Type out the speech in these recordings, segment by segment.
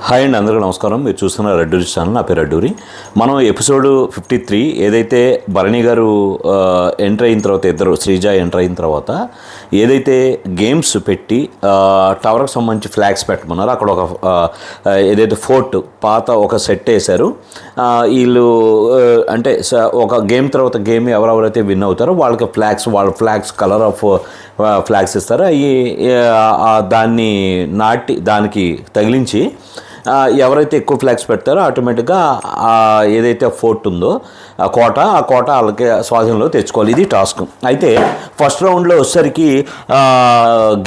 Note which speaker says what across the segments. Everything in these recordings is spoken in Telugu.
Speaker 1: హాయ్ అండి, అందరికీ నమస్కారం. మీరు చూస్తున్న రెడ్డూరి ఛానల్. నా పేరు రెడ్డూరి. మనం ఎపిసోడ్ 53 ఏదైతే భరణి గారు ఎంటర్ అయిన తర్వాత, ఇద్దరు శ్రీజ ఎంటర్ అయిన తర్వాత ఏదైతే గేమ్స్ పెట్టి టవర్కి సంబంధించి ఫ్లాగ్స్ పెట్టమన్నారో, అక్కడ ఒక ఏదైతే ఫోర్ట్ పాత ఒక సెట్ వేశారు. వీళ్ళు అంటే ఒక గేమ్ తర్వాత గేమ్ ఎవరెవరైతే విన్ అవుతారో వాళ్ళకి వాళ్ళ ఫ్లాగ్స్ కలర్ ఆఫ్ ఫ్లాగ్స్ ఇస్తారు. అవి దాన్ని దానికి తగిలించి ఎవరైతే ఎక్కువ ఫ్లాగ్స్ పెడతారో ఆటోమేటిక్గా ఏదైతే ఫోర్ట్ ఉందో ఆ కోట వాళ్ళకి స్వాధీనంలో తెచ్చుకోవాలి. ఇది టాస్క్. అయితే ఫస్ట్ రౌండ్లో వచ్చేసరికి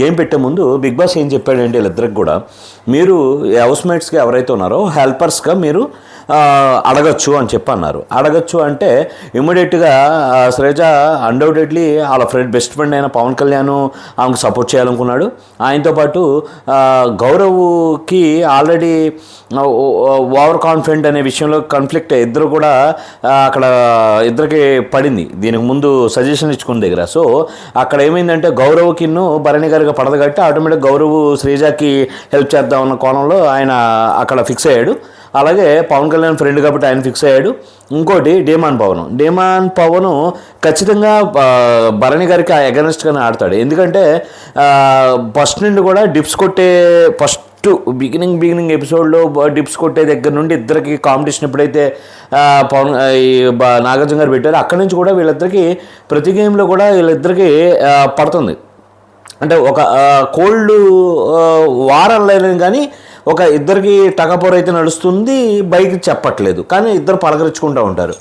Speaker 1: గేమ్ పెట్టే ముందు బిగ్ బాస్ ఏం చెప్పాడంటే వీళ్ళిద్దరికి కూడా, మీరు హౌస్మేట్స్గా ఎవరైతే ఉన్నారో హెల్పర్స్గా మీరు అడగచ్చు అని చెప్పన్నారు. అడగచ్చు అంటే ఇమ్మీడియట్గా శ్రీజ అన్డౌటెడ్లీ వాళ్ళ బెస్ట్ ఫ్రెండ్ అయిన పవన్ కళ్యాణ్ ఆమెకు సపోర్ట్ చేయాలనుకున్నాడు. ఆయనతో పాటు గౌరవ్కి ఆల్రెడీ ఓవర్ కాన్ఫిడెంట్ అనే విషయంలో కాన్ఫ్లిక్ట్ ఇద్దరు కూడా అక్కడ ఇద్దరికి పడింది దీనికి ముందు సజెషన్ ఇచ్చుకున్న దగ్గర. సో అక్కడ ఏమైందంటే గౌరవ్కిన్ను భరణి గారికి పడదు కాబట్టి ఆటోమేటిక్ గౌరవ్ శ్రీజకి హెల్ప్ చేద్దామన్న కోణంలో ఆయన అక్కడ ఫిక్స్ అయ్యాడు. అలాగే పవన్ కళ్యాణ్ ఫ్రెండ్ కాబట్టి ఆయన ఫిక్స్ అయ్యాడు. ఇంకోటి డేమాన్ పవన్ ఖచ్చితంగా భరణి గారికి ఎగనెస్ట్గానే ఆడతాడు. ఎందుకంటే ఫస్ట్ నుండి కూడా డిప్స్ కొట్టే బిగినింగ్ ఎపిసోడ్లో డిప్స్ కొట్టే దగ్గర నుండి ఇద్దరికి కాంపిటీషన్ ఎప్పుడైతే నాగార్జున గారు పెట్టారో అక్కడి నుంచి కూడా వీళ్ళిద్దరికి ప్రతి గేమ్లో కూడా వీళ్ళిద్దరికి పడుతుంది. అంటే ఒక కోల్డ్ వారం లేదు కానీ ఒక ఇద్దరికి టగపోర అయితే నడుస్తుంది, బైక్ చెప్పట్లేదు, కానీ ఇద్దరు పలకరించుకుంటూ ఉంటారు.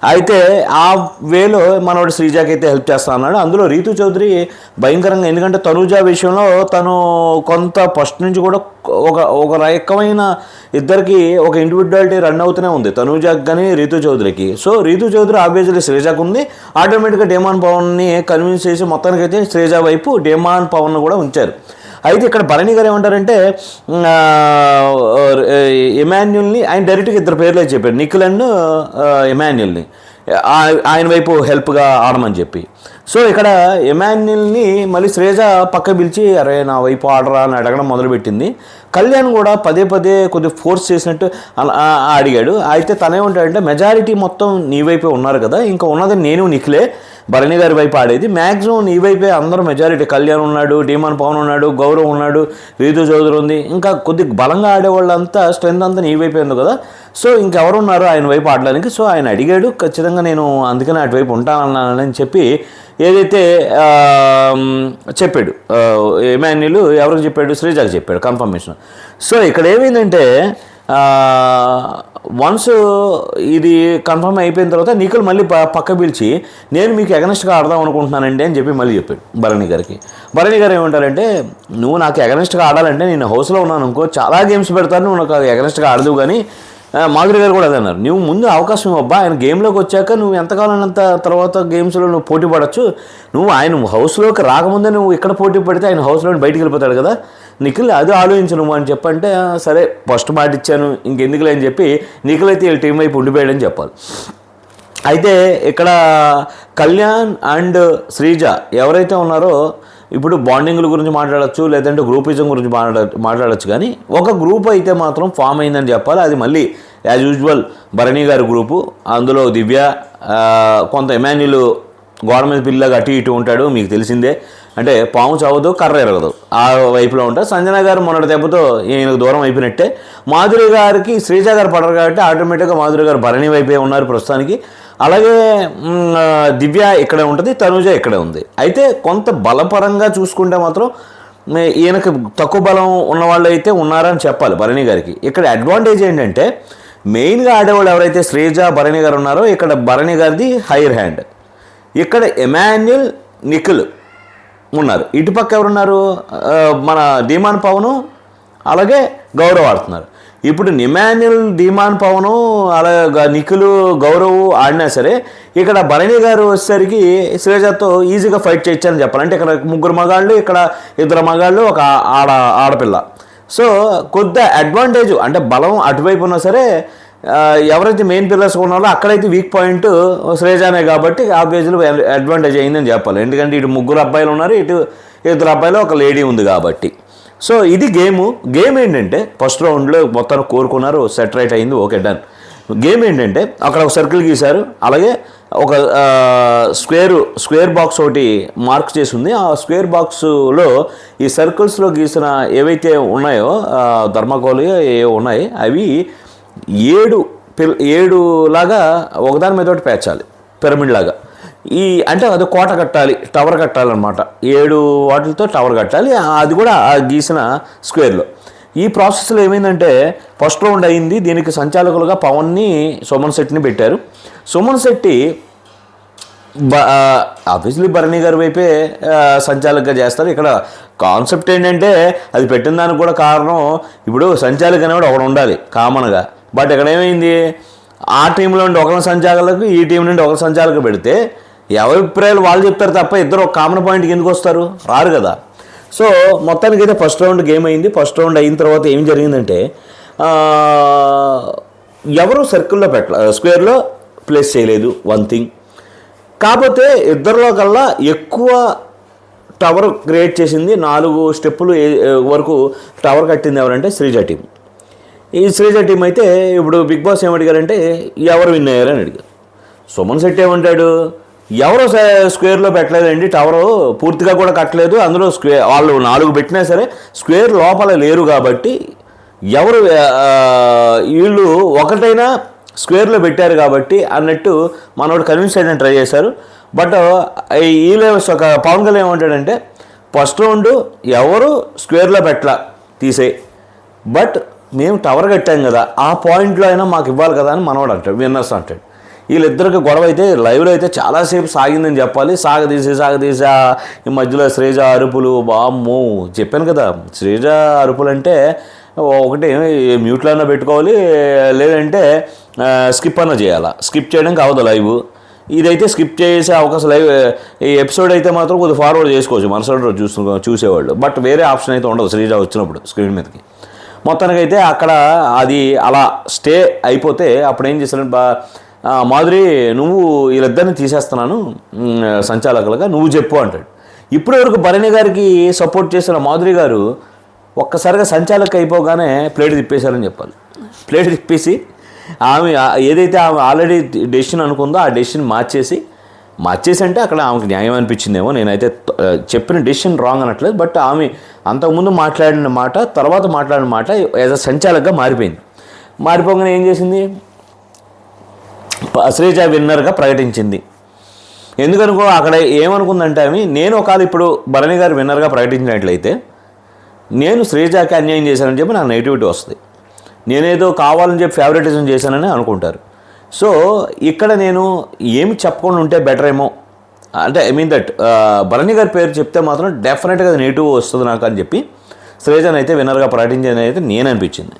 Speaker 1: అయితే ఆ వేలో మనోడు శ్రీజాకి అయితే హెల్ప్ చేస్తా అన్నాడు. అందులో రీతు చౌదరి భయంకరంగా, ఎందుకంటే తనూజ విషయంలో తను కొంత ఫస్ట్ నుంచి కూడా ఒక రకమైన ఇద్దరికి ఒక ఇండివిజువాలిటీ రన్ అవుతూనే ఉంది, తనూజాకి కానీ రీతు చౌదరికి. సో రీతు చౌదరి ఆబ్వియస్లీ శ్రీజాకు ఉంది. ఆటోమేటిక్గా డేమాన్ పవన్ని కన్విన్స్ చేసి మొత్తానికైతే శ్రీజ వైపు డేమాన్ పవన్ కూడా ఉంచారు. అయితే ఇక్కడ భరణి గారు ఏమంటారంటే ఎమాన్యుల్ని ఆయన డైరెక్ట్గా ఇద్దరు పేర్లు చెప్పారు, నిఖిల్ అండ్ ఎమాన్యుల్ని ఆయన వైపు హెల్ప్గా ఆడమని చెప్పి. సో ఇక్కడ ఎమాన్యుల్ని మళ్ళీ శ్రీజ పక్క పిలిచి అరే నా వైపు ఆడరా అని అడగడం మొదలుపెట్టింది. కళ్యాణ్ కూడా పదే కొద్దిగా ఫోర్స్ చేసినట్టు అడిగాడు. అయితే తనేమంటాడంటే మెజారిటీ మొత్తం నీ వైపే ఉన్నారు కదా, ఇంకా ఉన్నది నేను నిఖిలే భరణి గారి వైపు ఆడేది, మ్యాక్సిమం నీ వైపే అందరూ మెజారిటీ, కళ్యాణ్ ఉన్నాడు, డీమాన్ పవన్ ఉన్నాడు, గౌరవ్ ఉన్నాడు, రీతు చౌదరి ఉంది, ఇంకా కొద్దిగా బలంగా ఆడేవాళ్ళంతా స్ట్రెంత్ అంతా నీ వైపే ఉంది కదా, సో ఇంకెవరున్నారు ఆయన వైపు ఆడడానికి. సో ఆయన అడిగాడు, ఖచ్చితంగా నేను అందుకని అటువైపు ఉంటానని చెప్పి ఏదైతే చెప్పాడు ఎమాన్యుల్, ఎవరికి చెప్పాడు, శ్రీజాకి చెప్పాడు కన్ఫర్మేషన్. సో ఇక్కడ ఏమైందంటే వన్స్ ఇది కన్ఫర్మ్ అయిపోయిన తర్వాత నిఖిల్ మళ్ళీ పక్క పిలిచి నేను మీకు ఎగనెస్ట్గా ఆడదాం అనుకుంటున్నానండి అని చెప్పి మళ్ళీ చెప్పాడు భరణి గారికి. భరణి గారు ఏమంటారంటే నువ్వు నాకు ఎగనెస్ట్గా ఆడాలంటే నేను హౌస్లో ఉన్నాను అనుకో, చాలా గేమ్స్ పెడతాను, నువ్వు నాకు ఎగనెస్ట్గా ఆడదు. కానీ మాధురి గారు కూడా అదే అన్నారు, నువ్వు ముందు అవకాశం ఇవ్వబ్బా, ఆయన గేమ్లోకి వచ్చాక నువ్వు ఎంతకాలనంత తర్వాత గేమ్స్లో నువ్వు పోటీ పడవచ్చు, నువ్వు ఆయన హౌస్లోకి రాకముందే నువ్వు ఇక్కడ పోటీ పడితే ఆయన హౌస్లో బయటికి వెళ్ళిపోతాడు కదా నిఖిల్, అది ఆలోచించు నువ్వు అని చెప్పంటే సరే ఫస్ట్ మాట ఇచ్చాను ఇంకెందుకులే అని చెప్పి నిఖిల్ అయితే వీళ్ళ టీం వైపు ఉండిపోయాడని చెప్పాలి. అయితే ఇక్కడ కళ్యాణ్ అండ్ శ్రీజ ఎవరైతే ఉన్నారో ఇప్పుడు బాండింగ్ల గురించి మాట్లాడచ్చు, లేదంటే గ్రూపిజం గురించి మాట్లాడచ్చు, కానీ ఒక గ్రూప్ అయితే మాత్రం ఫామ్ అయిందని చెప్పాలి. అది మళ్ళీ యాజ్ యూజువల్ భరణి గారి గ్రూపు. అందులో దివ్య, కొంత ఎమాన్యుల్ గోడ మీద పిల్లగా అటు ఇటు ఉంటాడు, మీకు తెలిసిందే, అంటే పాము చావదు కర్ర ఎరగదు ఆ వైపులో ఉంటారు. సంజన గారు మొన్నటి దెబ్బతో ఈయనకు దూరం అయిపోయినట్టే. మాధురి గారికి శ్రీజ గారు పడరు కాబట్టి ఆటోమేటిక్గా మాధురి గారు భరణి వైపే ఉన్నారు ప్రస్తుతానికి. అలాగే దివ్య ఇక్కడే ఉంటుంది, తనూజ ఇక్కడే ఉంది. అయితే కొంత బలపరంగా చూసుకుంటే మాత్రం ఈయనకు తక్కువ బలం ఉన్నవాళ్ళు అయితే ఉన్నారని చెప్పాలి భరణి గారికి. ఇక్కడ అడ్వాంటేజ్ ఏంటంటే మెయిన్గా ఆడేవాళ్ళు ఎవరైతే శ్రీజ భరణి గారు ఉన్నారో ఇక్కడ భరణి గారిది హైయర్ హ్యాండ్, ఇక్కడ ఎమాన్యుల్ నిఖిల్ ఉన్నారు, ఇటుపక్క ఎవరున్నారు మన డీమాన్ పవను అలాగే గౌరవ్ ఆడుతున్నారు. ఇప్పుడు ఎమాన్యుల్ డీమాన్ పవను అలాగే నిఖిల్ గౌరవ్ ఆడినా సరే ఇక్కడ భరణి గారు వచ్చేసరికి శ్రీజతో ఈజీగా ఫైట్ చేయొచ్చని చెప్పాలి. అంటే ఇక్కడ ముగ్గురు మగాళ్ళు, ఇక్కడ ఇద్దరు మగాళ్ళు, ఒక ఆడపిల్ల. సో కొద్ది అడ్వాంటేజ్ అంటే బలం అటువైపు ఉన్నా సరే ఎవరైతే మెయిన్ పిల్లర్స్ ఉన్నారో అక్కడైతే వీక్ పాయింట్ శ్రీజానే కాబట్టి ఆబ్వియస్లీ అడ్వాంటేజ్ అయిందని చెప్పాలి. ఎందుకంటే ఇటు ముగ్గురు అబ్బాయిలు ఉన్నారు, ఇటు ఇద్దరు అబ్బాయిలు ఒక లేడీ ఉంది కాబట్టి. సో ఇది గేమ్ ఏంటంటే ఫస్ట్ రౌండ్లో మొత్తం కోరుకున్నారు, సెట్ రైట్ అయింది, ఓకే డన్. గేమ్ ఏంటంటే అక్కడ ఒక సర్కిల్ గీశారు, అలాగే ఒక స్క్వేర్ బాక్స్ ఒకటి మార్క్ చేసి ఉంది. ఆ స్క్వేర్ బాక్స్లో ఈ సర్కిల్స్లో గీసిన ఏవైతే ఉన్నాయో ధర్మకోల్ ఏ ఉన్నాయి అవి 7 లాగా ఒకదాని మీద ఒకటి పేర్చాలి, పిరమిడ్ లాగా. అంటే అది కోట కట్టాలి, టవర్ కట్టాలన్నమాట. 7 వాటితో టవర్ కట్టాలి, అది కూడా ఆ గీసిన స్క్వేర్లో. ఈ ప్రాసెస్లో ఏమైందంటే ఫస్ట్ రౌండ్ అయింది. దీనికి సంచాలకులుగా పవన్ని, సుమన్ శెట్టిని పెట్టారు. సుమన్ శెట్టి ఆబ్వియస్లీ భరణి గారి వైపే సంచాలకుగా చేస్తారు. ఇక్కడ కాన్సెప్ట్ ఏంటంటే అది పెట్టిన దానికి కూడా కారణం, ఇప్పుడు సంచాలక అనేవాడు ఒకడు ఉండాలి కామన్గా. బట్ ఇక్కడ ఏమైంది, ఆ టీంలో నుండి ఒకరి సంచాలకులకు, ఈ టీం నుండి ఒకరి సంచాలకు పెడితే ఎవరి అభిప్రాయాలు వాళ్ళు చెప్తారు తప్ప ఇద్దరు ఒక కామన్ పాయింట్కి ఎందుకు వస్తారు, రారు కదా. సో మొత్తానికి అయితే ఫస్ట్ రౌండ్ గేమ్ అయింది. ఫస్ట్ రౌండ్ అయిన తర్వాత ఏం జరిగిందంటే ఎవరు సర్కిల్లో స్క్వేర్లో ప్లేస్ చేయలేదు, వన్ థింగ్. కాకపోతే ఇద్దరిలో కల్లా ఎక్కువ టవర్ క్రియేట్ చేసింది, 4 స్టెప్పులు వరకు టవర్ కట్టింది ఎవరంటే శ్రీజ టీం. ఈ శ్రీజ టీం అయితే ఇప్పుడు బిగ్ బాస్ ఏమడిగారంటే ఎవరు విన్ అయ్యారని అడిగారు. సుమన్ శెట్టి ఏమంటాడు, ఎవరో స్క్వేర్లో పెట్టలేదండి, టవరు పూర్తిగా కూడా కట్టలేదు, అందులో వాళ్ళు 4 పెట్టినా సరే స్క్వేర్ లోపల లేరు కాబట్టి ఎవరు వీళ్ళు ఒకటైనా స్క్వేర్లో పెట్టారు కాబట్టి అన్నట్టు మనోడు కన్విన్స్ చేయడానికి ట్రై చేశారు. బట్ ఒక పవన్ కళ్యాణ్ ఏమంటాడంటే ఫస్ట్ రౌండ్ ఎవరు స్క్వేర్లో పెట్టలా తీసేయి, బట్ మేము టవర్ కట్టాం కదా ఆ పాయింట్లో అయినా మాకు ఇవ్వాలి కదా అని మనవాడు అంటాడు, విన్నర్స్ అంటాడు. వీళ్ళిద్దరికి గొడవ అయితే లైవ్లో అయితే చాలాసేపు సాగిందని చెప్పాలి. సాగదీసా ఈ మధ్యలో శ్రీజ అరుపులు, బామ్మో చెప్పాను కదా, శ్రీజ అరుపులు అంటే ఒకటి మ్యూట్లో అన్నా పెట్టుకోవాలి, లేదంటే స్కిప్ అన్నా చేయాలా. స్కిప్ చేయడానికి అవదు లైవ్. ఇదైతే స్కిప్ చేసే అవకాశం లైవ్ ఈ ఎపిసోడ్ అయితే మాత్రం కొద్దిగా ఫార్వర్డ్ చేసుకోవచ్చు మరుసటి రోజు చూసేవాళ్ళు. బట్ వేరే ఆప్షన్ అయితే ఉండదు శ్రీజ వచ్చినప్పుడు స్క్రీన్ మీదకి. మొత్తానికైతే అక్కడ అది అలా స్టే అయిపోతే అప్పుడు ఏం చేశారంటే మాధురి నువ్వు వీళ్ళిద్దరిని తీసేస్తున్నాను సంచాలకులుగా, నువ్వు చెప్పు అంటాడు. ఇప్పటి వరకు భరణి గారికి సపోర్ట్ చేసిన మాధురి గారు ఒక్కసారిగా సంచాలక అయిపోగానే ప్లేట్ తిప్పేశారని చెప్పాలి. ప్లేట్ తిప్పేసి ఆమె ఏదైతే ఆమె ఆల్రెడీ డెసిషన్ అనుకుందో ఆ డెసిషన్ మార్చేసి అంటే అక్కడ ఆమెకు న్యాయం అనిపించిందేమో. నేనైతే చెప్పిన డెసిషన్ రాంగ్ అనట్లేదు, బట్ ఆమె అంతకుముందు మాట్లాడిన మాట తర్వాత మాట్లాడిన మాట యాజ్ అ సంచాలకగా మారిపోయింది. మారిపోగానే ఏం చేసింది, శ్రీజ విన్నర్గా ప్రకటించింది. ఎందుకనుకో అక్కడ ఏమనుకుందంటే ఆమె, నేను ఒకవేళ ఇప్పుడు భరణి గారు విన్నర్గా ప్రకటించినట్లయితే నేను శ్రీజాకి అన్యాయం చేశానని చెప్పి నాకు నెగిటివిటీ వస్తుంది, నేనేదో కావాలని చెప్పి ఫేవరెటిజం చేశానని అనుకుంటారు. సో ఇక్కడ నేను ఏమి చెప్పకుండా ఉంటే బెటర్ ఏమో, అంటే ఐ మీన్ దట్ భరణి గారి పేరు చెప్తే మాత్రం డెఫినెట్గా అది నెగిటివ్ వస్తుంది నాకు అని చెప్పి శ్రీజాన్ అయితే విన్నర్గా ప్రకటించేది అయితే నేను అనిపించింది.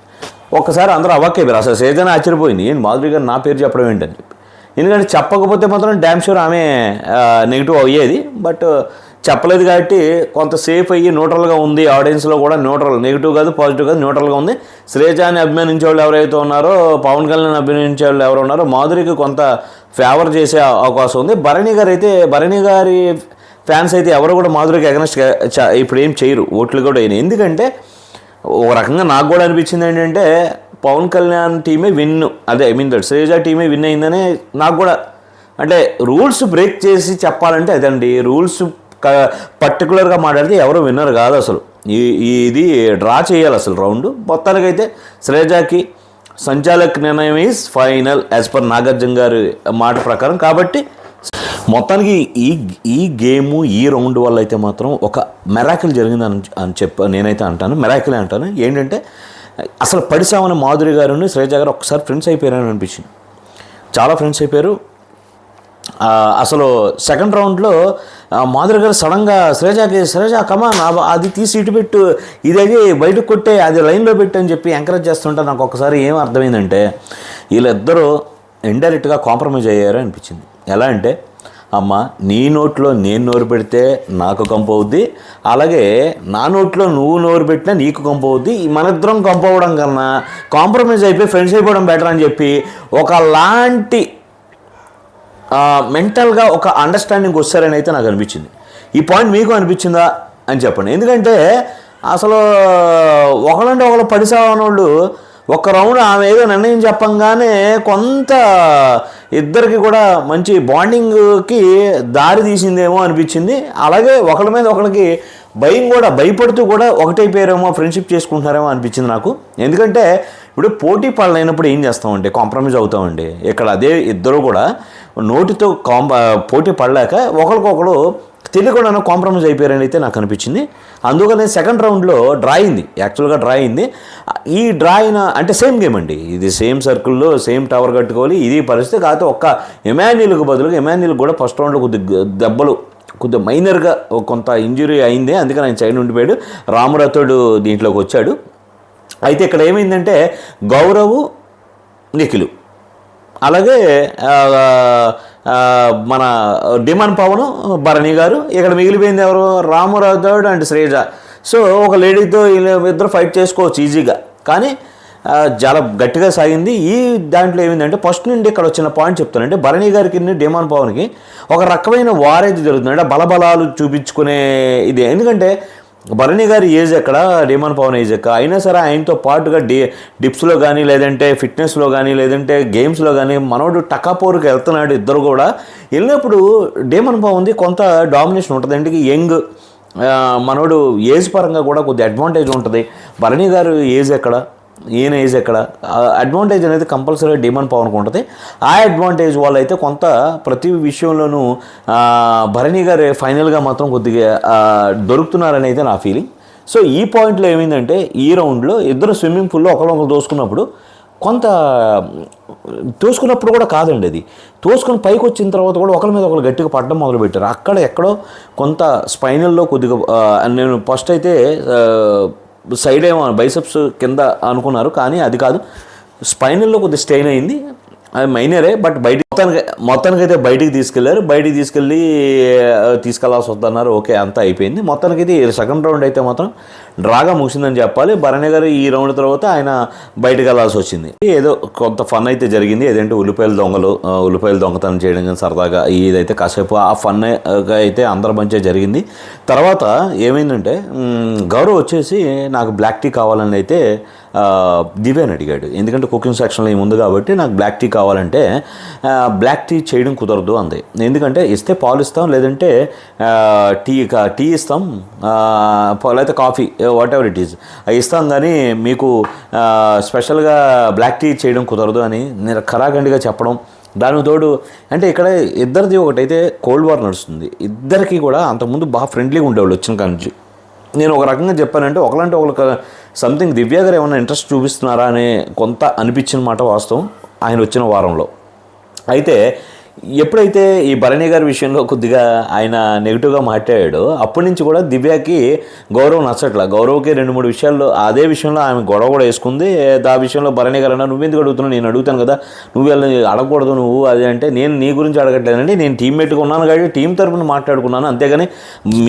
Speaker 1: ఒక్కసారి అందరూ అవ్వకేరు, అసలు శ్రీజాన్ ఆశ్చర్యపోయింది, ఏంటి మాధురి గారు నా పేరు చెప్పడం ఏంటని చెప్పి. ఎందుకంటే చెప్పకపోతే మాత్రం డ్యామ్ షూర్ ఆమె నెగిటివ్ అయ్యేది. బట్ చెప్పలేదు కాబట్టి కొంత సేఫ్ అయ్యి న్యూట్రల్గా ఉంది. ఆడియన్స్లో కూడా నెగిటివ్ కాదు పాజిటివ్ కాదు న్యూట్రల్గా ఉంది. శ్రేజాని అభిమానించే వాళ్ళు ఎవరైతే ఉన్నారో, పవన్ కళ్యాణ్ అభిమానించే వాళ్ళు ఎవరు ఉన్నారో మాధురికి కొంత ఫేవర్ చేసే అవకాశం ఉంది. భరణి గారి ఫ్యాన్స్ అయితే ఎవరు కూడా మాధురికి అగెన్స్ట్గా ఇప్పుడు ఏం చేయరు, ఓట్లు కూడా అయినాయి. ఎందుకంటే ఒక రకంగా నాకు కూడా అనిపించింది ఏంటంటే పవన్ కళ్యాణ్ టీమే విన్, అదే ఐ మీన్ దట్ శ్రేజ టీమే విన్ అయిందనే నాకు కూడా. అంటే రూల్స్ బ్రేక్ చేసి చెప్పాలంటే అదండి, రూల్స్ పర్టికులర్గా మాట్లాడితే ఎవరు విన్నర్ కాదు అసలు. ఇది డ్రా చేయాలి అసలు రౌండ్. మొత్తానికైతే శ్రేజాకి సంచాలక్ నిర్ణయం is final as per Nagarjuna గారి మాట ప్రకారం. కాబట్టి మొత్తానికి ఈ గేము ఈ రౌండ్ వల్ల అయితే మాత్రం ఒక మెరాకిల్ జరిగిందని నేనైతే అంటాను, మెరాకిల్ అంటాను. ఏంటంటే అసలు పడిసామని మాధురి గారు శ్రేజ గారు ఒకసారి ఫ్రెండ్స్ అయిపోయారని అనిపించింది, చాలా ఫ్రెండ్స్ అయిపోయారు. అసలు సెకండ్ రౌండ్లో మాధురి గారు సడన్గా శ్రేజ కమాన్ అది తీసి ఇటు పెట్టు, ఇది బయటకు కొట్టే, అది లైన్లో పెట్టు అని చెప్పి ఎంకరేజ్ చేస్తుంటే నాకు ఒకసారి ఏం అర్థమైందంటే వీళ్ళిద్దరూ ఇండైరెక్ట్గా కాంప్రమైజ్ అయ్యారు అనిపించింది. ఎలా అంటే, అమ్మ నీ నోట్లో నేను నోరు పెడితే నాకు కంపు అవుద్ది, అలాగే నా నోట్లో నువ్వు నోరు పెట్టినా నీకు కంపు అవుద్ది, మనిద్దరం కంపు అవ్వడం కన్నా కాంప్రమైజ్ అయిపోయి ఫ్రెండ్స్ అయిపోవడం బెటర్ అని చెప్పి ఒకలాంటి మెంటల్గా ఒక అండర్స్టాండింగ్ వస్తారని అయితే నాకు అనిపించింది. ఈ పాయింట్ మీకు అనిపించిందా అని చెప్పండి. ఎందుకంటే అసలు ఒకళ్ళంటే ఒకళ్ళు పడిసావనోళ్ళు ఒక్క రౌండ్ ఆమె ఏదో నిర్ణయం చెప్పంగానే కొంత ఇద్దరికి కూడా మంచి బాండింగ్కి దారి తీసిందేమో అనిపించింది. అలాగే ఒకళ్ళ మీద ఒకరికి భయం కూడా, భయపడుతూ కూడా ఒకటైపోయారేమో, ఫ్రెండ్షిప్ చేసుకుంటున్నారేమో అనిపించింది నాకు. ఎందుకంటే ఇప్పుడు పోటీ పడలేనప్పుడు ఏం చేస్తామండి, కాంప్రమైజ్ అవుతామండి. ఇక్కడ అదే ఇద్దరు కూడా నోటితో పోటీ పడలేక ఒకరికొకరు తెలియకుండా కాంప్రమైజ్ అయిపోయారని అయితే నాకు అనిపించింది. అందుకనే సెకండ్ రౌండ్లో డ్రా అయింది, యాక్చువల్గా డ్రా అయింది. ఈ డ్రా అయిన అంటే సేమ్ గేమ్ అండి, ఇది సేమ్ సర్కిల్లో సేమ్ టవర్ కట్టుకోవాలి, ఇది పరిస్థితి. కాకపోతే ఒక్క ఎమాన్యుల్కి బదులుగా ఎమాన్యుల్ కూడా ఫస్ట్ రౌండ్లో కొద్దిగా మైనర్గా కొంత ఇంజురీ అయింది, అందుకని ఆయన సైడ్ ఉండిపోయాడు. రామరథుడు దీంట్లోకి వచ్చాడు. అయితే ఇక్కడ ఏమైందంటే గౌరవ్, నిఖిల్, అలాగే మన డిమాండ్ పవన్, భరణి గారు. ఇక్కడ మిగిలిపోయింది ఎవరు, రామరాథోడ్ అండ్ శ్రేజ. సో ఒక లేడీతో ఇద్దరు ఫైట్ చేసుకోవచ్చు ఈజీగా, కానీ చాలా గట్టిగా సాగింది. ఈ దాంట్లో ఏమైందంటే ఫస్ట్ నుండి ఇక్కడ వచ్చిన పాయింట్ చెప్తానంటే భరణి గారికి, డిమాండ్ పవన్కి ఒక రకమైన వారైతే జరుగుతుంది, అంటే బలబలాలు చూపించుకునే ఇది. ఎందుకంటే భరణి గారి ఏజ్ ఎక్కడ, డిమాండ్ పవన్ ఏజ్ ఎక్కడ, అయినా సరే ఆయనతో పాటుగా డిప్స్లో కానీ, లేదంటే ఫిట్నెస్లో కానీ, లేదంటే గేమ్స్లో కానీ మనోడు టకాపోరుకి వెళ్తున్నాడు. ఇద్దరు కూడా వెళ్ళినప్పుడు డిమాండ్ పవన్ది కొంత డామినేషన్ ఉంటుంది. అంటే యంగ్ మనోడు ఏజ్ పరంగా కూడా కొద్ది అడ్వాంటేజ్ ఉంటుంది. భరణి గారు ఏజ్ ఎక్కడ, ఈయన ఏజ్ ఎక్కడ, అడ్వాంటేజ్ అనేది కంపల్సరీ డిమాండ్ పవన్కి ఉంటుంది. ఆ అడ్వాంటేజ్ వల్ల అయితే కొంత ప్రతి విషయంలోనూ భరణి గారు ఫైనల్గా మాత్రం కొద్దిగా దొరుకుతున్నారని అయితే నా ఫీలింగ్. సో ఈ పాయింట్లో ఏమైందంటే ఈ రౌండ్లో ఇద్దరు స్విమ్మింగ్ పూల్లో ఒకరు తోసుకున్నప్పుడు తోసుకున్నప్పుడు కూడా కాదండి, అది తోసుకుని పైకి వచ్చిన తర్వాత కూడా ఒకరి మీద ఒకరు గట్టిగా పడడం మొదలుపెట్టారు. అక్కడ ఎక్కడో కొంత స్పైనల్లో కొద్దిగా నేను ఫస్ట్ అయితే సైడ్ ఏమో బైసెప్స్ కింద అనుకున్నారు, కానీ అది కాదు, స్పైనల్లో కొద్దిగా స్ట్రెయిన్ అయింది. అది మైనరే, బట్ మొత్తానికైతే బయటికి తీసుకెళ్ళి తీసుకెళ్లాల్సి వద్దన్నారు. ఓకే, అంతా అయిపోయింది. మొత్తానికైతే సెకండ్ రౌండ్ అయితే మాత్రం డ్రాగా ముగిసిందని చెప్పాలి. భరణి గారు ఈ రౌండ్ తర్వాత ఆయన బయటకు వెళ్ళాల్సి వచ్చింది. ఏదో కొంత ఫన్ అయితే జరిగింది. ఏదంటే ఉల్లిపాయలు దొంగతనం చేయడం కానీ సరదాగా ఇదైతే కాసేపు ఆ ఫన్ అయితే అందరి మంచిగా జరిగింది. తర్వాత ఏమైందంటే గౌరవ్ వచ్చేసి నాకు బ్లాక్ టీ కావాలని అయితే దివ్యాని అడిగాడు. ఎందుకంటే కుకింగ్ సెక్షన్లో ఏముంది కాబట్టి నాకు బ్లాక్ టీ కావాలంటే బ్లాక్ టీ చేయడం కుదరదు అంది. ఎందుకంటే ఇస్తే పాలు ఇస్తాం, లేదంటే టీ ఇస్తాం, లేకపోతే coffee, what ever it is ఇస్తాం, కానీ మీకు స్పెషల్గా బ్లాక్ టీ చేయడం కుదరదు అని నేను ఖరాఖండిగా చెప్పడం. దానికి తోడు అంటే ఇక్కడ ఇద్దరిది ఒకటైతే కోల్డ్ వార్ నడుస్తుంది. ఇద్దరికి కూడా అంతకుముందు బాగా ఫ్రెండ్లీగా ఉండేవాళ్ళు వచ్చిన కాడి నుంచి. నేను ఒక రకంగా చెప్పానంటే ఒకలంటే ఒకరికి సంథింగ్ దివ్య గారు ఏమైనా ఇంట్రెస్ట్ చూపిస్తున్నారా అనే కొంత అనిపించిన మాట వాస్తవం ఆయన వచ్చిన వారంలో. అయితే ఎప్పుడైతే ఈ భరణి గారి విషయంలో కొద్దిగా ఆయన నెగిటివ్గా మాట్లాడాడో అప్పటి నుంచి కూడా దివ్యకి గౌరవం నచ్చట్లా. గౌరవ్కి 2-3 విషయాల్లో అదే విషయంలో ఆమె గొడవ కూడా వేసుకుంది. ఆ విషయంలో భరణి గారు అన్నా నువ్వెందుకు అడుగుతున్నావు, నేను అడుగుతాను కదా, నువ్వు అడగకూడదు నువ్వు అది అంటే, నేను నీ గురించి అడగట్లేదండి, నేను టీమ్మేట్గా ఉన్నాను కాబట్టి టీం తరఫున మాట్లాడుకున్నాను, అంతేగాని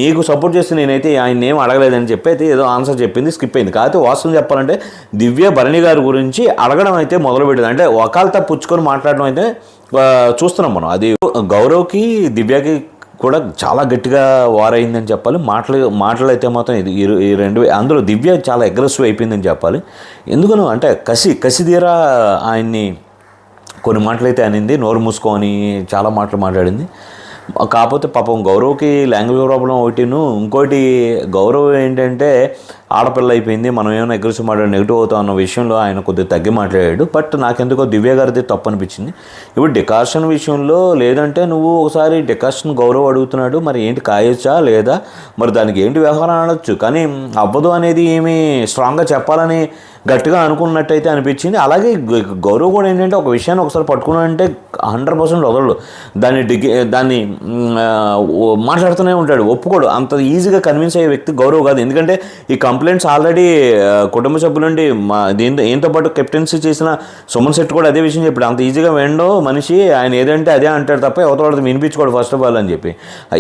Speaker 1: మీకు సపోర్ట్ చేస్తే నేనైతే ఆయన ఏం అడగలేదని చెప్పి అయితే ఏదో ఆన్సర్ చెప్పింది, స్కిప్ అయింది. కాకపోతే వాస్తవం చెప్పాలంటే దివ్య భరణి గారి గురించి అడగడం అయితే మొదలుపెట్టింది. అంటే ఒకళ్ళతో పుచ్చుకొని మాట్లాడడం అయితే చూస్తున్నాం మనం. అది గౌరవ్కి దివ్యకి కూడా చాలా గట్టిగా వారైందని చెప్పాలి. మాటలు అయితే మాత్రం ఈ రెండు, అందులో దివ్య చాలా అగ్రెసివ్ అయిపోయిందని చెప్పాలి. ఎందుకనో అంటే కసి తీరా ఆయన్ని కొన్ని మాటలైతే అనింది, నోరు మూసుకొని చాలా మాటలు మాట్లాడింది. కాకపోతే పాపం గౌరవ్కి లాంగ్వేజ్ ప్రాబ్లం ఒకటిను, ఇంకోటి గౌరవ్ ఏంటంటే ఆడపిల్ల అయిపోయింది, మనం ఏమైనా అగ్రెసివ్ మాట్లాడి నెగిటివ్ అవుతాం అన్న విషయంలో ఆయన కొద్దిగా తగ్గి మాట్లాడాడు. బట్ నాకెందుకో దివ్య గారిది తప్పు అనిపించింది. ఇప్పుడు డికాషన్ విషయంలో లేదంటే నువ్వు ఒకసారి డికాషన్ గౌరవ్ అడుగుతున్నాడు, మరి ఏంటి కాయొచ్చా లేదా, మరి దానికి ఏంటి వ్యవహారం అనొచ్చు, కానీ అవ్వదు అనేది ఏమి స్ట్రాంగ్గా చెప్పాలని గట్టిగా అనుకున్నట్టయితే అనిపించింది. అలాగే గౌరవ్ కూడా ఏంటంటే ఒక విషయాన్ని ఒకసారి పట్టుకున్నాడంటే 100% వదలడు, దాన్ని మాట్లాడుతూనే ఉంటాడు, ఒప్పుకోడు. అంత ఈజీగా కన్విన్స్ అయ్యే వ్యక్తి గౌరవ్ కాదు. ఎందుకంటే ఈ కంప్లైంట్స్ ఆల్రెడీ కుటుంబ సభ్యుల నుండి దీంతో పాటు కెప్టెన్సీ చేసిన సుమన్ శెట్టి కూడా అదే విషయం చెప్పాడు. అంత ఈజీగా వెండో మనిషి, ఆయన ఏదంటే అదే అంటాడు తప్ప ఎవరితో వినిపించుకోడు ఫస్ట్ ఆఫ్ ఆల్ అని చెప్పి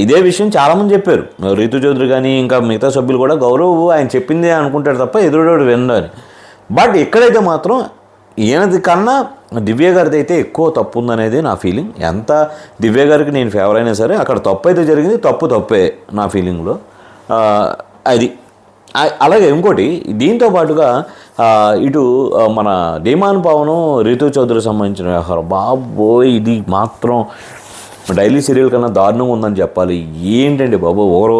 Speaker 1: ఇదే విషయం చాలామంది చెప్పారు. రీతు చౌదరి కానీ ఇంకా మిగతా సభ్యులు కూడా గౌరవ్ ఆయన చెప్పిందే అనుకుంటాడు తప్ప ఎదురుడోడు వెండో అని. బట్ ఎక్కడైతే మాత్రం ఈయనది కన్నా దివ్య గారిది అయితే ఎక్కువ తప్పు ఉందనేది నా ఫీలింగ్. ఎంత దివ్య గారికి నేను ఫేవర్ అయినా సరే అక్కడ తప్పు అయితే జరిగింది, తప్పే నా ఫీలింగ్లో. అది అలాగే ఇంకోటి దీంతో పాటుగా ఇటు మన ధీమాన్ పవన్ రీతూ చౌదరికి సంబంధించిన వ్యవహారం, బాబోయ్ ఇది మాత్రం డైలీ సీరియల్ కన్నా దారుణంగా ఉందని చెప్పాలి. ఏంటండి బాబు, ఒకరు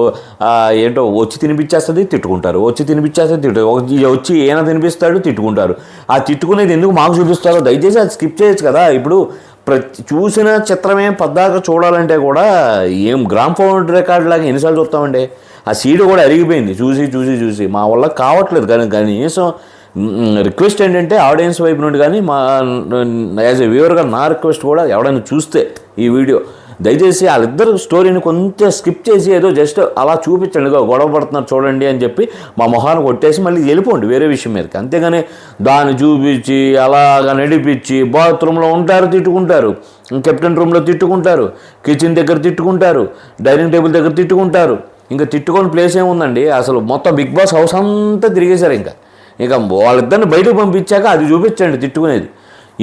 Speaker 1: ఏంటో వచ్చి తినిపించేస్తుంది తిట్టుకుంటారు, వచ్చి తినిపించేస్తుంది వచ్చి ఏమైనా తినిపిస్తాడు తిట్టుకుంటారు. ఆ తిట్టుకునేది ఎందుకు మాకు చూపిస్తారో దయచేసి అది స్కిప్ చేయొచ్చు కదా. ఇప్పుడు చూసిన చిత్రమే పద్దాక చూడాలంటే కూడా ఏం గ్రామ్ ఫోన్ రికార్డ్ లాగా ఎన్నిసార్లు చూస్తామండి. ఆ సీడ్ కూడా అరిగిపోయింది చూసి చూసి చూసి, మా వల్ల కావట్లేదు. కానీ కనీసం రిక్వెస్ట్ ఏంటంటే ఆడియన్స్ వైపు నుండి కానీ మా యాజ్ ఎ వ్యూవర్గా నా రిక్వెస్ట్ కూడా ఎవడైనా చూస్తే ఈ వీడియో దయచేసి వాళ్ళిద్దరు స్టోరీని కొంచెం స్కిప్ చేసి ఏదో జస్ట్ అలా చూపించండి, గొడవ పడుతున్నారు చూడండి అని చెప్పి మా మొహాన్ని కొట్టేసి మళ్ళీ వెళ్ళిపోండి వేరే విషయం మీదకి. అంతేగాని దాన్ని చూపించి అలాగా నడిపించి బాత్రూంలో ఉంటారు తిట్టుకుంటారు, కెప్టెన్ రూమ్లో తిట్టుకుంటారు, కిచెన్ దగ్గర తిట్టుకుంటారు, డైనింగ్ టేబుల్ దగ్గర తిట్టుకుంటారు. ఇంకా తిట్టుకొని ప్లేస్ ఏముందండి, అసలు మొత్తం బిగ్ బాస్ హౌస్ అంతా తిరిగేశారు. ఇంకా వాళ్ళిద్దరిని బయటకు పంపించాక అది చూపించండి తిట్టుకునేది.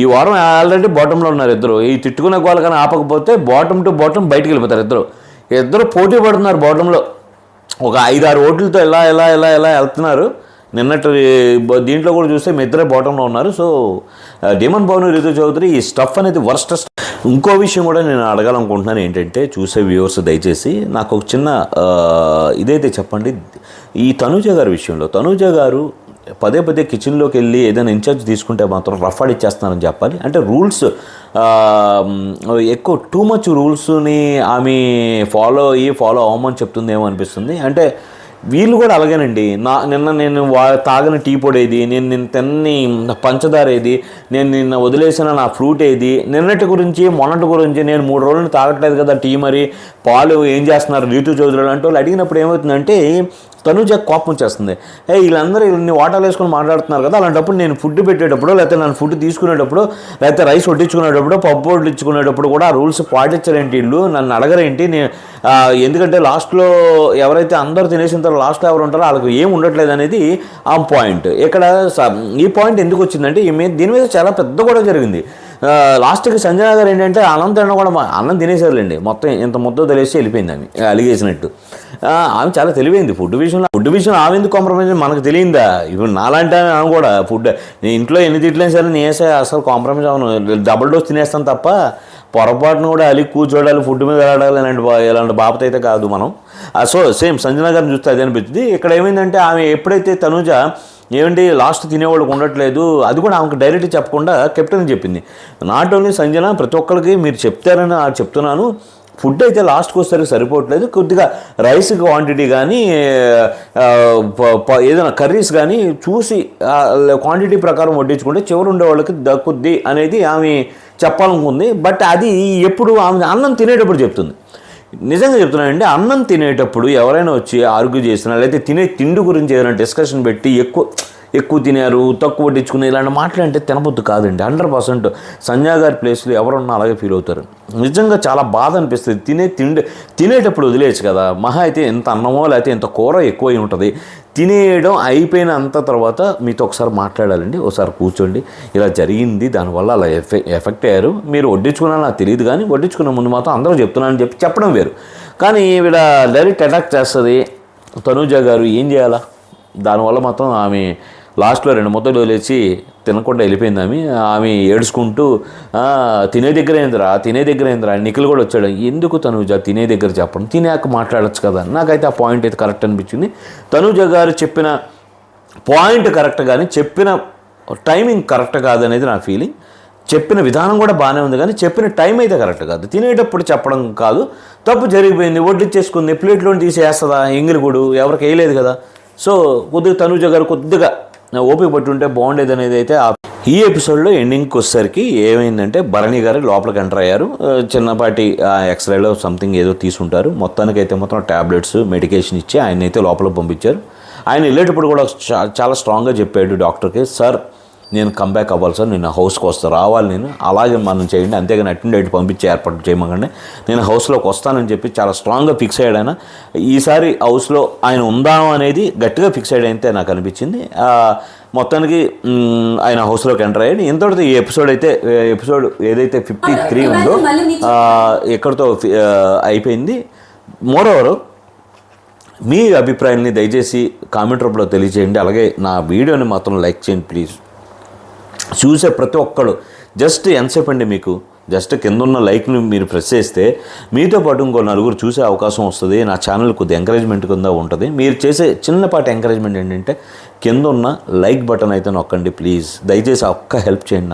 Speaker 1: ఈ వారం ఆల్రెడీ బాటంలో ఉన్నారు ఇద్దరు. ఈ తిట్టుకునే గోల కానీ ఆపకపోతే బాటం టు బాటం బయటికి వెళ్ళిపోతారు ఇద్దరు పోటీ పడుతున్నారు బాటంలో. ఒక 5-6 ఓట్లతో ఎలా ఎలా ఎలా ఎలా వెళ్తున్నారు. నిన్నటి దీంట్లో కూడా చూస్తే మీ ఇద్దరే బాటంలో ఉన్నారు. సో ధీమాన్ పవన్ రీతూ చౌదరి ఈ స్టఫ్ అనేది వర్స్ట్. ఇంకో విషయం కూడా నేను అడగాలనుకుంటున్నాను ఏంటంటే, చూసే వ్యూవర్స్ దయచేసి నాకు ఒక చిన్న ఇదైతే చెప్పండి. ఈ తనూజ గారి విషయంలో తనూజ గారు పదే పదే కిచెన్లోకి వెళ్ళి ఏదైనా ఇన్ఛార్జ్ తీసుకుంటే మాత్రం రఫ్ ఆడిచ్చేస్తున్నారని చెప్పాలి. అంటే రూల్స్ ఎక్కువ టూ మచ్ రూల్స్ని ఆమె ఫాలో అవ్వమని చెప్తుందేమో అనిపిస్తుంది. అంటే వీళ్ళు కూడా అలాగేనండి. నిన్న నేను తాగిన టీ పొడి ఏది, నేను తిన్ని పంచదార ఏది, నేను నిన్న వదిలేసిన నా ఫ్రూట్ ఏది, నిన్నటి గురించి మొన్నటి గురించి నేను 3 రోజులు తాగట్లేదు కదా టీ, మరి పాలు ఏం చేస్తున్నారు రీతూ చౌదరి అంటే వాళ్ళు అడిగినప్పుడు ఏమవుతుందంటే తనూజ కోపం వచ్చేస్తుంది. వీళ్ళందరూ ఇన్ని వాటాలు వేసుకొని మాట్లాడుతున్నారు కదా, అలాంటప్పుడు నేను ఫుడ్ పెట్టేటప్పుడు లేకపోతే నేను ఫుడ్ తీసుకునేటప్పుడు లేకపోతే రైస్ వడ్డించుకునేటప్పుడు పప్పు వడ్డించుకునేటప్పుడు కూడా ఆ రూల్స్ పాటించారేంటి వీళ్ళు, నన్ను అడగరేంటి. నేను ఎందుకంటే లాస్ట్లో ఎవరైతే అందరూ తినేసిన తర్వాత లాస్ట్లో ఎవరు ఉంటారో వాళ్ళకి ఏం ఉండట్లేదు అనేది ఆ పాయింట్. ఇక్కడ ఈ పాయింట్ ఎందుకు వచ్చిందంటే దీని మీద చాలా పెద్ద కూడా జరిగింది. లాస్ట్కి సంజన గారు ఏంటంటే అన్నం తినడం కూడా అన్నం తినేసారులేండి, మొత్తం ఇంత ముద్ద తెలిసి వెళ్ళిపోయింది ఆమె అలిగేసినట్టు. ఆమె చాలా తెలివైంది ఫుడ్ విషయంలో ఆమె ఎందుకు కాంప్రమైజ్ మనకు తెలియదా. ఇప్పుడు నాలాంటి ఆమె కూడా ఫుడ్ నేను ఇంట్లో ఎన్ని తిట్లేని సరే నేసే అసలు కాంప్రమైజ్ అవును, డబుల్ డోస్ తినేస్తాను తప్ప పొరపాటును కూడా అలిగి కూర్చోడాలి ఫుడ్ మీద వెళ్ళాలి ఇలాంటి బాపత అయితే కాదు మనం. సో సేమ్ సంజన గారిని చూస్తే అదే అనిపించింది. ఇక్కడ ఏమైందంటే ఆమె ఎప్పుడైతే తనూజ ఏమంటే లాస్ట్ తినేవాళ్ళకి ఉండట్లేదు, అది కూడా ఆమెకు డైరెక్ట్ చెప్పకుండా కెప్టెన్ చెప్పింది. నాట్ ఓన్లీ సంజన, ప్రతి ఒక్కరికి మీరు చెప్తారని చెప్తున్నాను, ఫుడ్ అయితే లాస్ట్కి వచ్చేసరికి సరిపోవట్లేదు, కొద్దిగా రైస్ క్వాంటిటీ కానీ ఏదైనా కర్రీస్ కానీ చూసి క్వాంటిటీ ప్రకారం వడ్డించుకుంటే చివరి ఉండే వాళ్ళకి దక్కుద్ది అనేది ఆమె చెప్పాలనుకుంది. బట్ అది ఎప్పుడు ఆమె అన్నం తినేటప్పుడు చెప్తుంది. నిజంగా చెప్తున్నానండి, అన్నం తినేటప్పుడు ఎవరైనా వచ్చి ఆర్గ్యూ చేసినా లేకపోతే తినే తిండి గురించి ఏదైనా డిస్కషన్ పెట్టి ఎక్కువ తినారు తక్కువ వడ్డించుకునే ఇలాంటి మాట్లాడంటే తినబుద్దు కాదండి. 100% సంజయ్ గారి ప్లేస్లో ఎవరున్నా అలాగే ఫీల్ అవుతారు. నిజంగా చాలా బాధ అనిపిస్తుంది. తినేటప్పుడు వదిలేయచ్చు కదా, మహా అయితే ఎంత అన్నమో లేకపోతే ఎంత కూర ఎక్కువై ఉంటుంది, తినేయడం అయిపోయిన అంత తర్వాత మీతో ఒకసారి మాట్లాడాలండి, ఒకసారి కూర్చోండి ఇలా జరిగింది, దానివల్ల అలా ఎఫెక్ట్ అయ్యారు, మీరు వడ్డించుకున్నా నాకు తెలియదు కానీ వడ్డించుకున్న ముందు మాత్రం అందరూ చెప్తున్నానని చెప్పడం వేరు. కానీ వీళ్ళ డైరెక్ట్ అటాక్ చేస్తుంది తనూజ గారు. ఏం చేయాలా, దానివల్ల మాత్రం ఆమె లాస్ట్లో 2 ముద్దలు వదిలేసి తినకుండా వెళ్ళిపోయింది. ఆమె ఏడుచుకుంటూ తినే దగ్గర ఏందిరా నిఖిల్ కూడా వచ్చాడు, ఎందుకు తనూజ తినే దగ్గర చెప్పడం, తినాక మాట్లాడచ్చు కదా. నాకైతే ఆ పాయింట్ అయితే కరెక్ట్ అనిపించింది. తనూజ గారు చెప్పిన పాయింట్ కరెక్ట్ కానీ చెప్పిన టైమింగ్ కరెక్ట్ కాదనేది నా ఫీలింగ్. చెప్పిన విధానం కూడా బాగానే ఉంది కానీ చెప్పిన టైం అయితే కరెక్ట్ కాదు. తినేటప్పుడు చెప్పడం కాదు, తప్పు జరిగిపోయింది, వడ్డించేసుకుంది, ప్లేట్లో తీసేస్తుందా, ఎంగిలిగూడు ఎవరికి వేయలేదు కదా. సో కొద్దిగా తనూజ గారు కొద్దిగా ఓపిక పట్టుంటే బాగుండేది అనేది అయితే ఈ ఎపిసోడ్లో ఎండింగ్కి వచ్చేసరికి ఏమైందంటే భరణి గారు లోపలికి ఎంటర్ అయ్యారు. చిన్నపాటి ఎక్స్రేలో సంథింగ్ ఏదో తీసుంటారు. మొత్తానికైతే మొత్తం ట్యాబ్లెట్స్ మెడికేషన్ ఇచ్చి ఆయన అయితే లోపలికి పంపించారు. ఆయన వెళ్ళేటప్పుడు కూడా చాలా స్ట్రాంగ్గా చెప్పాడు డాక్టర్కి, సార్ నేను కంబ్యాక్ అవ్వాలి సార్, నేను హౌస్కి వస్తాను, రావాలి, నేను అలాగే మనం చేయండి, అంతేగాని అటెండెంట్ పంపించి ఏర్పాటు చేయమండి, నేను హౌస్లోకి వస్తానని చెప్పి చాలా స్ట్రాంగ్గా ఫిక్స్ అయ్యాడు ఆయన. ఈసారి హౌస్లో ఆయన ఉందాం అనేది గట్టిగా ఫిక్స్ అయ్యాడు అయితే నాకు అనిపించింది. మొత్తానికి ఆయన హౌస్లోకి ఎంటర్ అయ్యాడు. ఇంతటితో ఈ ఎపిసోడ్ ఏదైతే 53 ఉందో ఎక్కడితో అయిపోయింది. మోరోవర్ మీ అభిప్రాయాన్ని దయచేసి కామెంట్ రూపంలో తెలియజేయండి. అలాగే నా వీడియోని మాత్రం లైక్ చేయండి ప్లీజ్. చూసే ప్రతి ఒక్కళ్ళు జస్ట్ ఎంతసేపు అండి, మీకు జస్ట్ కింద ఉన్న లైక్ని మీరు ప్రెస్ చేస్తే మీతో పాటు ఇంకో నలుగురు చూసే అవకాశం వస్తుంది. నా ఛానల్ కొద్దిగా ఎంకరేజ్మెంట్ కింద ఉంటుంది. మీరు చేసే చిన్నపాటి ఎంకరేజ్మెంట్ ఏంటంటే కింద ఉన్న లైక్ బటన్ అయితే నొక్కండి ప్లీజ్. దయచేసి ఒక్క హెల్ప్ చేయండి.